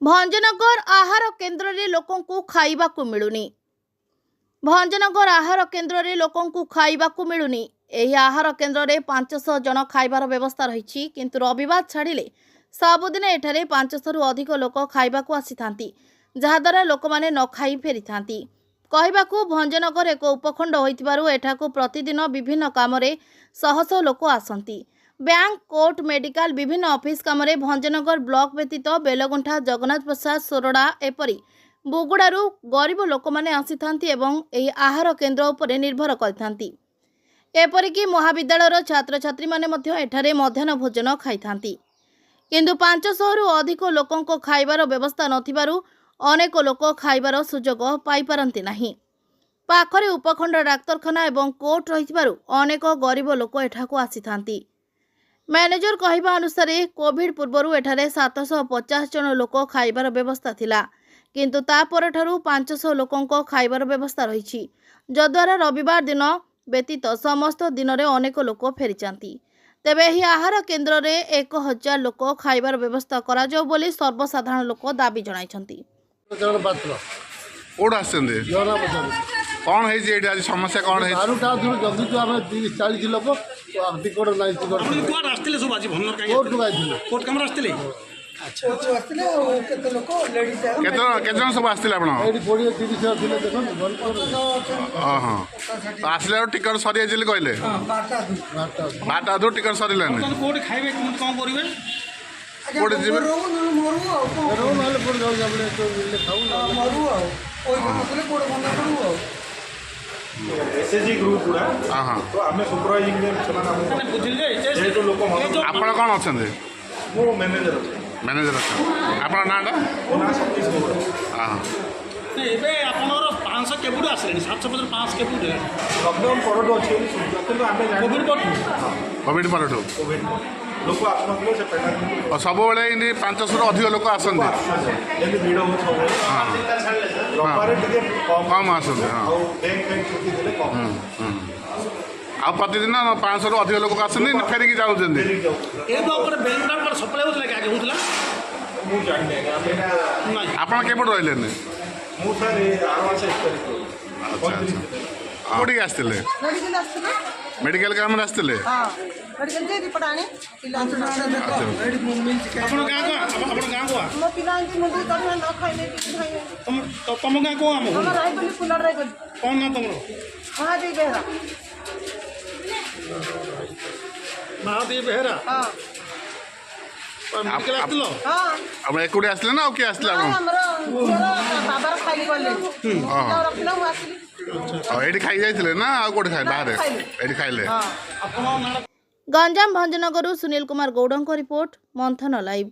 भंजनगर आहार केन्द्र रे लोकंकु खाइबाकु मिलुनी। भंजनगर आहार केन्द्र रे लोकंकु खाइबाकु मिलुनी। एही आहार केन्द्र रे 500 जन खाइबार व्यवस्था रही, किंतु रविवार छाड़िले सबुदिन एठारे 500 रु अधिक लोक खाइबाकु आसीथांती, जहाद्वारा लोक माने न खाई फेरी थांती। कहबाकू भंजनगर एक उपखंड होइतिबारु एठाकु प्रतिदिन विभिन्न कामरे शह शह लोक आसंती। बैंक, कोर्ट, मेडिकल, विभिन्न ऑफिस कामरे भंजनगर ब्लॉक व्यतीत बेलगुंठा, जगन्नाथ प्रसाद, सोरडा एपरी बुगुड़ारू गरीब लोक माने आसीथांती एवं एही आहार केन्द्र उपरे निर्भर करथांती। एपरिकी महाविद्यालयर छात्र छात्री माने मध्य एठारे मध्याह्न भोजन खाइथांती, किंतु 500 रु अधिक लोकंको खाइबार व्यवस्था नथिबारु अनेक लोक खाइबार सुजोग पाई पारंती नाही। पाखरे उपखंड डाक्तरखाना एवं कोर्ट रहितबारु अनेक गरीब लोक एठाकु आसीथांती। मैनेजर कहवा अनुसार कोविड पूर्व एठारे 750 जन लोक खाइबार व्यवस्था थिला, किंतु तापर ठारू 500 लोकंको खाइबार व्यवस्था रही, जद्वारा रविवार दिन व्यतीत समस्त दिन में अनेक लोक फेरीचांती। तेबे ही आहार केन्द्र रे 1000 लोक खाइबार व्यवस्था करा जाऊ बोली सर्वसाधारण लोक दाबी जणाइछंती। कौन है आज समस्या कौन है? जल्दी तो आम 40 लोक टिकट नहीं कोर्ट कमर आसते केतन सब आसते आसले टिकट सरी जाइए कहले 12 टिकट सरलानी कोर्ट जी एसएसजी ग्रुप गुड़ा तो आमे सुपरवाइजिंग में समान बुझिले जे जो लोक आपण कोन अछन मो मैनेजर आपन नाडा ना सतीश गोड़ हां एबे आपनर 500 केबुड आसले 750 5 केबुड लॉकडाउन परडो अछि किंतु आमे कोविड पर लोक आसनले से पेमेंट और सब बेले इन 500 रु अधिक लोक आसंदे एली भीड़ हो सब रबारे टिके कम आसंदे हां बैंक छुट्टी देले कम आ प्रतिदिन 500 रु अधिक लोक आसंदे फेरिक जाउछंदे ए ब्लॉक पर बेलगुड़ा पर सप्लाई होतला कि आगे होतला मु जानि नै आपण केबड रहले ने मु सर आरो से 1 तारिख कोडी आस्तिले मेडिकल काम आस्तिले मेडिकल जे रिपोर्ट आने पिला आपण गां को मो पिला के मुंडी कर न खाइले कि खाइले तुम गां को हम हम राय बली पुलर राय बली कौन ना तुमरो महादेव बेहरा महादेव बेहरा हां मेडिकल आस्तिलो हां अब एकोडी आस्तिले ना ओके आस्तिले आपण हमरो बाबा खाइली बोले हां रखलो मु आसली एडी खाई जाइतिले ना आ कोडी खाइ बाहर एडी खाइले हां गंजाम भंजनगरु सुनील कुमार गौड़ों को रिपोर्ट मंथन लाइव।